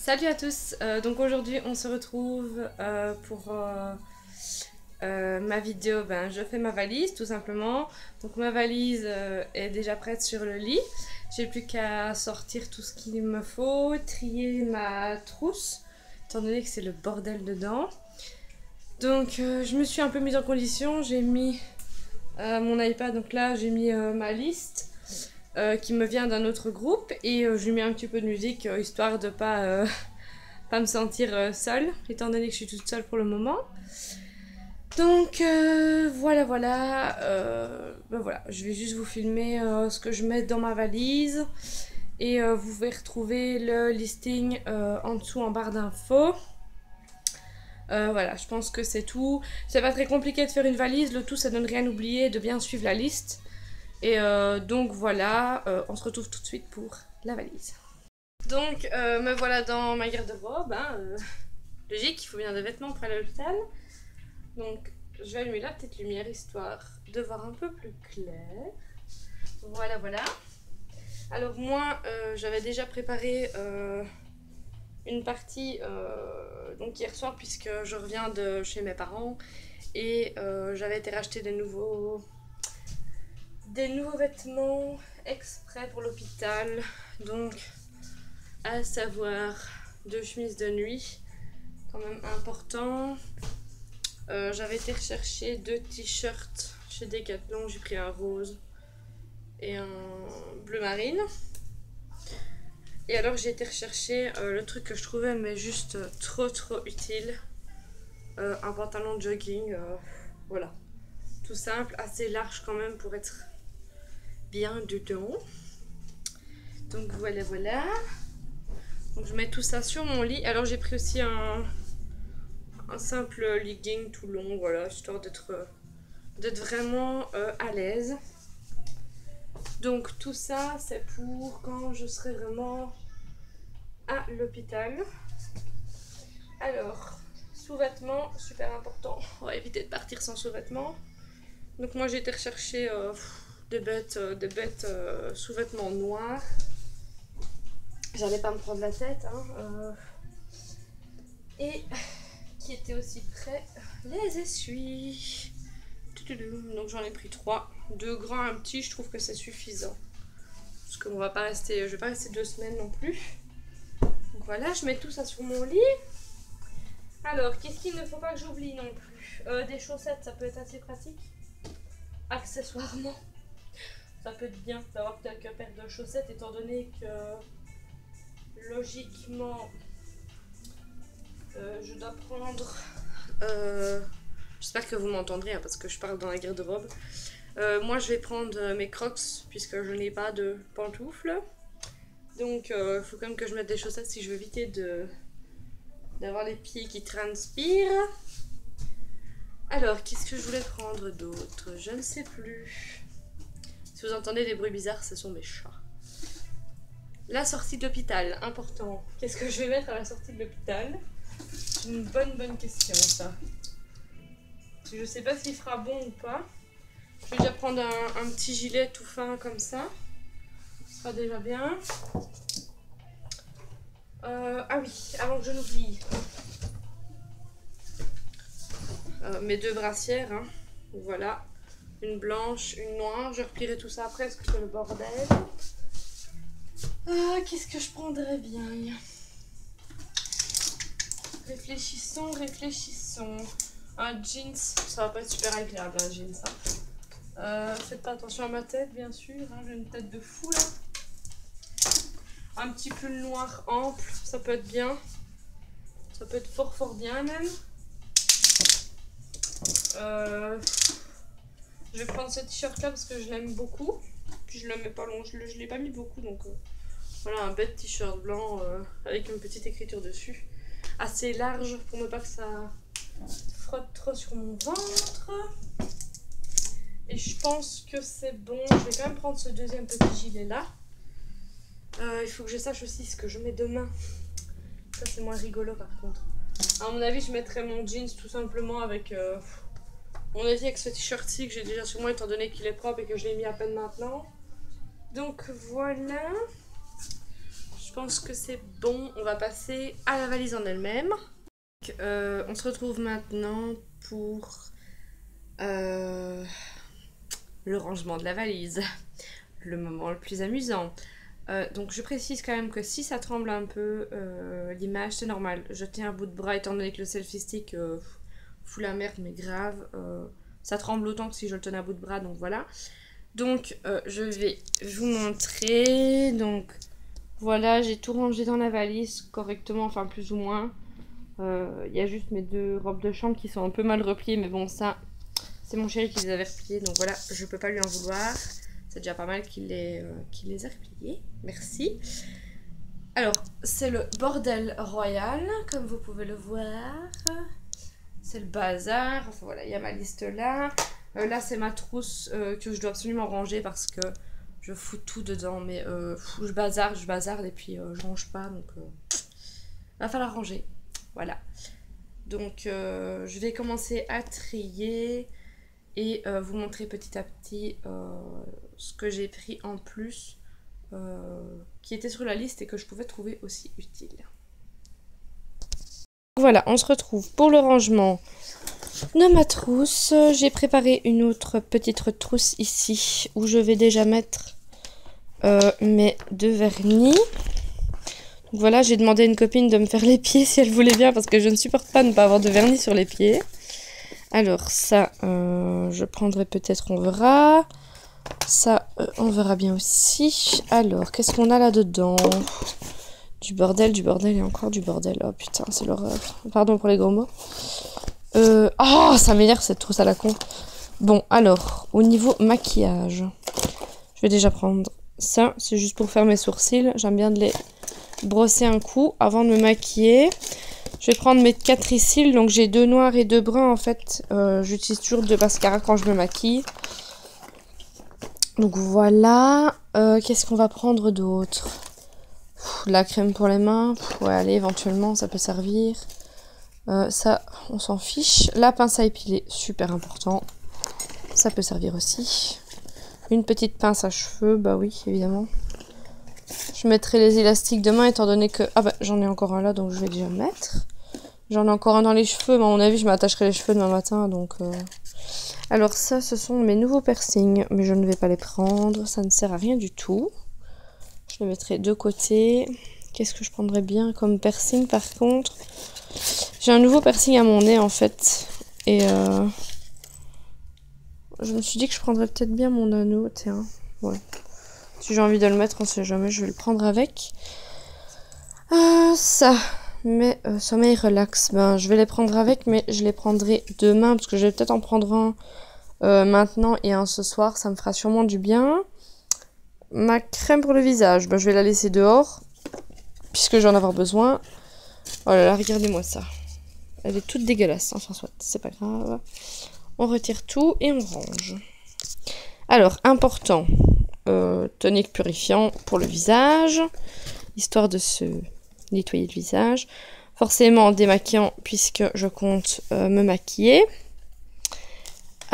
Salut à tous, donc aujourd'hui on se retrouve pour ma vidéo, je fais ma valise tout simplement. Donc ma valise est déjà prête sur le lit, j'ai plus qu'à sortir tout ce qu'il me faut, trier ma trousse, étant donné que c'est le bordel dedans. Donc je me suis un peu mise en condition, j'ai mis mon iPad, donc là j'ai mis ma liste. Qui me vient d'un autre groupe et je lui mets un petit peu de musique histoire de pas me sentir seule, étant donné que je suis toute seule pour le moment. Donc voilà, voilà, je vais juste vous filmer ce que je mets dans ma valise et vous pouvez retrouver le listing en dessous en barre d'infos. Voilà, je pense que c'est tout. C'est pas très compliqué de faire une valise, le tout c'est de ne rien oublier, de bien suivre la liste. Et donc voilà, on se retrouve tout de suite pour la valise. Donc me voilà dans ma garde-robe, logique, il faut bien des vêtements pour aller à l'hôpital. Donc je vais allumer la petite lumière histoire de voir un peu plus clair. Voilà. Alors moi j'avais déjà préparé une partie donc hier soir puisque je reviens de chez mes parents et j'avais été racheter des nouveaux vêtements exprès pour l'hôpital. Donc à savoir 2 chemises de nuit, quand même important. J'avais été rechercher 2 t-shirts chez Decathlon, j'ai pris un rose et un bleu marine. Et alors j'ai été rechercher le truc que je trouvais mais juste trop utile, un pantalon de jogging, voilà, tout simple, assez large quand même pour être bien dedans. Donc voilà. Donc je mets tout ça sur mon lit. Alors j'ai pris aussi un simple legging tout long, voilà, histoire d'être vraiment à l'aise. Donc tout ça c'est pour quand je serai vraiment à l'hôpital. Alors, sous-vêtements, super important. On va éviter de partir sans sous-vêtements. Donc moi j'ai été rechercher des bêtes sous-vêtements noirs. J'allais pas me prendre la tête. Et qui était aussi prêt, les essuies. Donc j'en ai pris 3. 2 grands, un petit, je trouve que c'est suffisant. Parce que je vais pas rester 2 semaines non plus. Donc voilà, je mets tout ça sur mon lit. Alors, qu'est-ce qu'il ne faut pas que j'oublie non plus? Des chaussettes, ça peut être assez pratique. Accessoirement, ça peut être bien d'avoir quelques paires de chaussettes, étant donné que logiquement je dois prendre j'espère que vous m'entendrez parce que je parle dans la garde-robe. Moi je vais prendre mes crocs puisque je n'ai pas de pantoufles, donc il faut quand même que je mette des chaussettes si je veux éviter d'avoir les pieds qui transpirent. Alors qu'est-ce que je voulais prendre d'autre? Je ne sais plus. Si vous entendez des bruits bizarres, ce sont mes chats. La sortie de l'hôpital, important. Qu'est-ce que je vais mettre à la sortie de l'hôpital? C'est une bonne question ça. Je sais pas s'il fera bon ou pas. Je vais déjà prendre un petit gilet tout fin comme ça. Ce sera déjà bien. Ah oui, avant que je l'oublie. Mes 2 brassières. Voilà. Une blanche, une noire. Je replierai tout ça après parce que c'est le bordel. Qu'est-ce que je prendrais bien? Réfléchissons. Un jeans, ça va pas être super agréable un jeans. Faites pas attention à ma tête bien sûr, j'ai une tête de fou là. Un petit pull noir ample, ça peut être bien. Ça peut être fort bien même. Je vais prendre ce t-shirt là parce que je l'aime beaucoup. Puis je le mets pas long, je l'ai pas mis beaucoup donc voilà, un bête t-shirt blanc avec une petite écriture dessus. Assez large pour ne pas que ça frotte trop sur mon ventre. Et je pense que c'est bon. Je vais quand même prendre ce deuxième petit gilet là. Il faut que je sache aussi ce que je mets demain. Ça c'est moins rigolo par contre. À mon avis je mettrai mon jeans tout simplement avec mon avis avec ce t-shirt-ci que j'ai déjà sur moi étant donné qu'il est propre et que je l'ai mis à peine maintenant. Donc voilà. Je pense que c'est bon. On va passer à la valise en elle-même. On se retrouve maintenant pour le rangement de la valise. Le moment le plus amusant. Donc je précise quand même que si ça tremble un peu, l'image c'est normal. Je tiens un bout de bras étant donné que le selfie stick fout la merde, mais grave. Ça tremble autant que si je le tenais à bout de bras, donc voilà. Donc je vais vous montrer. Donc voilà, j'ai tout rangé dans la valise correctement, enfin plus ou moins. Il y a juste mes 2 robes de chambre qui sont un peu mal repliées, mais bon ça, c'est mon chéri qui les avait repliées, donc voilà, je peux pas lui en vouloir. C'est déjà pas mal qu'il les ait repliées. Merci. Alors, c'est le bordel royal, comme vous pouvez le voir. C'est le bazar. Enfin voilà, il y a ma liste là. Là, c'est ma trousse que je dois absolument ranger parce que je fous tout dedans. Mais je bazarde et puis je range pas. Donc, va falloir ranger. Voilà. Donc, je vais commencer à trier et vous montrer petit à petit ce que j'ai pris en plus qui était sur la liste et que je pouvais trouver aussi utile. Voilà, on se retrouve pour le rangement de ma trousse. J'ai préparé une autre petite trousse ici où je vais déjà mettre mes 2 vernis. Donc voilà, j'ai demandé à une copine de me faire les pieds si elle voulait bien parce que je ne supporte pas ne pas avoir de vernis sur les pieds. Alors ça, je prendrai peut-être, on verra. Ça, on verra bien aussi. Alors, qu'est-ce qu'on a là-dedans? Du bordel et encore du bordel. Oh putain, c'est l'horreur. Pardon pour les gros mots. Oh, ça m'énerve cette trousse à la con. Bon, alors, au niveau maquillage, je vais déjà prendre ça. C'est juste pour faire mes sourcils. J'aime bien de les brosser un coup avant de me maquiller. Je vais prendre mes 4 cils. Donc, j'ai 2 noirs et 2 bruns en fait. J'utilise toujours 2 mascaras quand je me maquille. Donc voilà, qu'est-ce qu'on va prendre d'autre? La crème pour les mains, ouais allez éventuellement ça peut servir. Ça on s'en fiche. La pince à épiler, super important. Ça peut servir aussi. Une petite pince à cheveux, bah oui évidemment. Je mettrai les élastiques demain étant donné que... Ah bah j'en ai encore un là donc je vais déjà mettre. J'en ai encore un dans les cheveux, mais à mon avis je m'attacherai les cheveux demain matin donc... Alors ça, ce sont mes nouveaux piercings, mais je ne vais pas les prendre, ça ne sert à rien du tout. Je les mettrai de côté. Qu'est-ce que je prendrais bien comme piercing par contre? J'ai un nouveau piercing à mon nez en fait. Et je me suis dit que je prendrais peut-être bien mon anneau, tiens. Ouais. Si j'ai envie de le mettre, on sait jamais, je vais le prendre avec. Ça, mes sommeil relax, ben je vais les prendre avec, mais je les prendrai demain parce que je vais peut-être en prendre un maintenant et un ce soir, ça me fera sûrement du bien. Ma crème pour le visage, ben, je vais la laisser dehors puisque j'en ai avoir besoin. Oh là là, regardez-moi ça. Elle est toute dégueulasse, enfin soit, c'est pas grave. On retire tout et on range. Alors, important, tonique purifiant pour le visage, histoire de se nettoyer le visage. Forcément démaquillant puisque je compte me maquiller.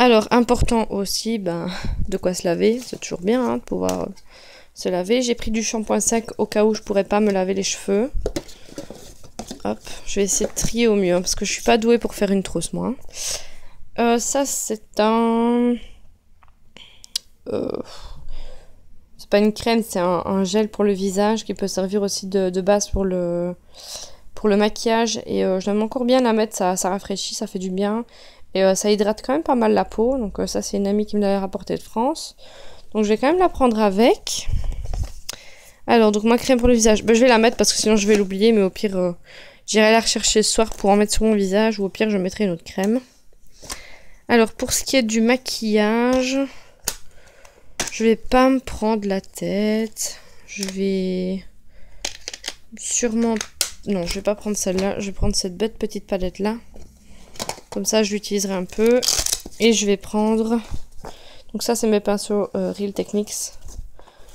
Alors, important aussi, ben, de quoi se laver. C'est toujours bien hein, de pouvoir se laver. J'ai pris du shampoing sec au cas où je pourrais pas me laver les cheveux. Hop, je vais essayer de trier au mieux hein, parce que je suis pas douée pour faire une trousse moi. Ça, c'est un... c'est pas une crème, c'est un gel pour le visage qui peut servir aussi de base pour le maquillage. Et j'aime encore bien la mettre, ça rafraîchit, ça fait du bien. Et ça hydrate quand même pas mal la peau. Donc ça, c'est une amie qui me l'avait rapporté de France. Donc je vais quand même la prendre avec. Alors, donc ma crème pour le visage, ben, je vais la mettre parce que sinon je vais l'oublier. Mais au pire, j'irai la rechercher ce soir pour en mettre sur mon visage. Ou au pire, je mettrai une autre crème. Alors, pour ce qui est du maquillage, je vais pas me prendre la tête. Je vais sûrement... Non, je vais pas prendre celle-là. Je vais prendre cette bête petite palette-là. Comme ça, je l'utiliserai un peu. Et je vais prendre... Donc ça, c'est mes pinceaux Real Techniques.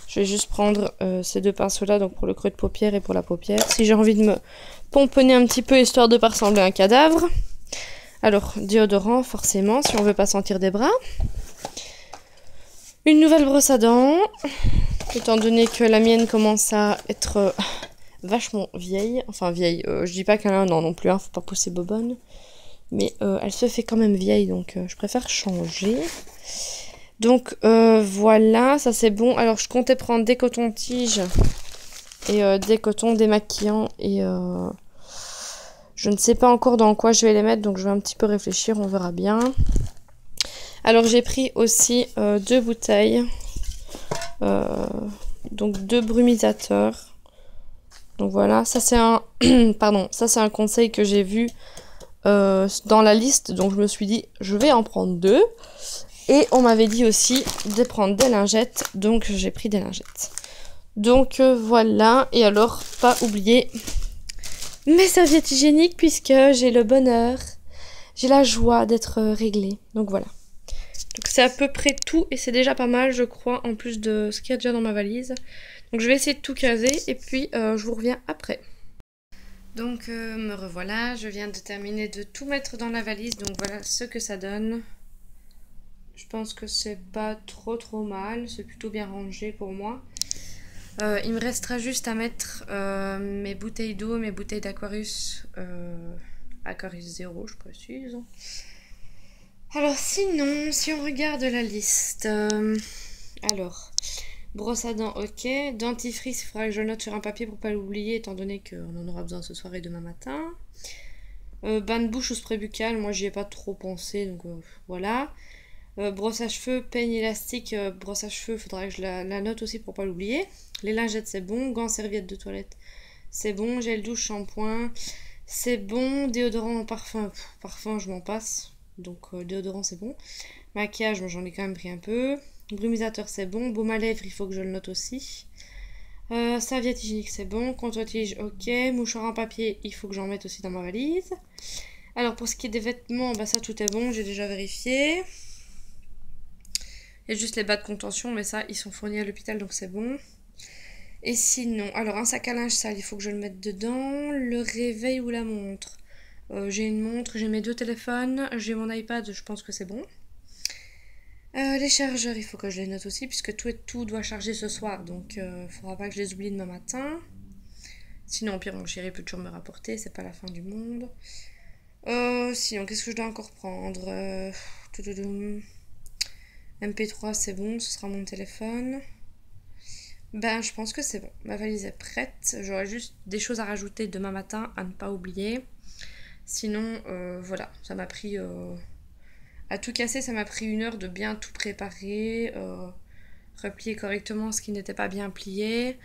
Je vais juste prendre ces 2 pinceaux-là, donc pour le creux de paupière et pour la paupière. Si j'ai envie de me pomponner un petit peu, histoire de ne pas ressembler à un cadavre. Alors, déodorant, forcément, si on veut pas sentir des bras. Une nouvelle brosse à dents. Étant donné que la mienne commence à être vachement vieille. Enfin vieille, je dis pas qu'elle a un an non plus, hein, faut pas pousser bobonne. Mais elle se fait quand même vieille, donc je préfère changer. Donc voilà, ça c'est bon. Alors je comptais prendre des cotons-tiges et des cotons démaquillants. Et je ne sais pas encore dans quoi je vais les mettre, donc je vais un petit peu réfléchir, on verra bien. Alors j'ai pris aussi 2 bouteilles. Donc 2 brumisateurs. Donc voilà, ça c'est un pardon, ça c'est un conseil que j'ai vu dans la liste, donc je me suis dit je vais en prendre 2. Et on m'avait dit aussi de prendre des lingettes, donc j'ai pris des lingettes. Donc voilà, et alors pas oublier mes serviettes hygiéniques puisque j'ai le bonheur, j'ai la joie d'être réglée. Donc voilà. Donc c'est à peu près tout et c'est déjà pas mal je crois en plus de ce qu'il y a déjà dans ma valise. Donc je vais essayer de tout caser et puis je vous reviens après. Donc me revoilà, je viens de terminer de tout mettre dans la valise, donc voilà ce que ça donne. Je pense que c'est pas trop mal, c'est plutôt bien rangé pour moi. Il me restera juste à mettre mes bouteilles d'eau, mes bouteilles d'Aquarius, Aquarius 0 je précise. Alors sinon, si on regarde la liste, alors, brosse à dents, ok, dentifrice, il faudra que je le note sur un papier pour pas l'oublier étant donné qu'on en aura besoin ce soir et demain matin. Bain de bouche ou spray buccal, moi j'y ai pas trop pensé, donc voilà. Brosse à cheveux, peigne élastique, brosse à cheveux, il faudra que je la note aussi pour pas l'oublier. Les lingettes c'est bon, gants, serviettes de toilette c'est bon, gel douche, shampoing c'est bon, déodorant, parfum, parfum je m'en passe, donc déodorant c'est bon. Maquillage, moi j'en ai quand même pris un peu. Brumisateur c'est bon, baume à lèvres il faut que je le note aussi. Serviette hygiénique c'est bon, contre-tige ok, mouchoir en papier il faut que j'en mette aussi dans ma valise. Alors pour ce qui est des vêtements, bah ça tout est bon, j'ai déjà vérifié. Il y a juste les bas de contention, mais ça, ils sont fournis à l'hôpital, donc c'est bon. Et sinon, alors un sac à linge sale, il faut que je le mette dedans. Le réveil ou la montre. J'ai une montre, j'ai mes 2 téléphones, j'ai mon iPad, je pense que c'est bon. Les chargeurs, il faut que je les note aussi, puisque tout doit charger ce soir, donc il ne faudra pas que je les oublie demain matin. Sinon, au pire, mon chéri peut toujours me rapporter, c'est pas la fin du monde. Sinon, qu'est-ce que je dois encore prendre MP3 c'est bon, ce sera mon téléphone. Ben je pense que c'est bon, ma valise est prête. J'aurai juste des choses à rajouter demain matin à ne pas oublier. Sinon voilà, ça m'a pris à tout casser, ça m'a pris 1 heure de bien tout préparer, replier correctement ce qui n'était pas bien plié.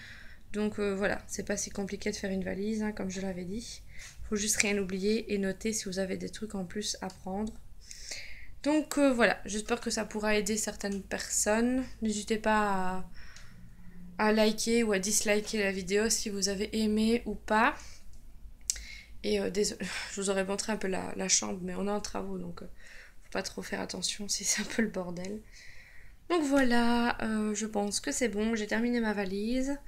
Donc voilà, c'est pas si compliqué de faire une valise hein, comme je l'avais dit. Faut juste rien oublier et noter si vous avez des trucs en plus à prendre. Donc voilà, j'espère que ça pourra aider certaines personnes. N'hésitez pas à liker ou à disliker la vidéo si vous avez aimé ou pas. Et désolé, je vous aurais montré un peu la chambre, mais on est en travaux, donc faut pas trop faire attention si c'est un peu le bordel. Donc voilà, je pense que c'est bon, j'ai terminé ma valise.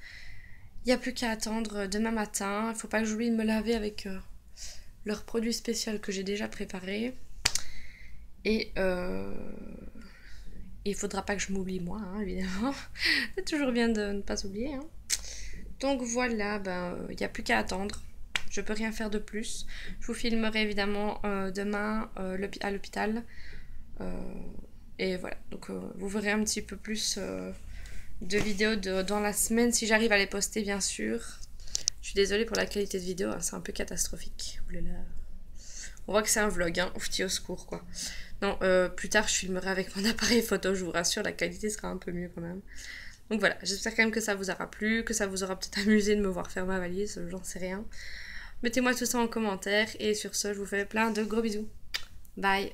Il n'y a plus qu'à attendre demain matin. Il faut pas que j'oublie de me laver avec leur produit spécial que j'ai déjà préparé. Et il faudra pas que je m'oublie moi, hein, évidemment. C'est toujours bien de ne pas s'oublier. Hein. Donc voilà, ben il n'y a plus qu'à attendre. Je peux rien faire de plus. Je vous filmerai évidemment demain à l'hôpital. Et voilà, donc vous verrez un petit peu plus de vidéos dans la semaine si j'arrive à les poster bien sûr. Je suis désolée pour la qualité de vidéo, hein, c'est un peu catastrophique. On voit que c'est un vlog, hein, oufti au secours quoi. Non, plus tard je filmerai avec mon appareil photo, je vous rassure, la qualité sera un peu mieux quand même. Donc voilà, j'espère quand même que ça vous aura plu, que ça vous aura peut-être amusé de me voir faire ma valise, j'en sais rien. Mettez-moi tout ça en commentaire et sur ce, je vous fais plein de gros bisous. Bye!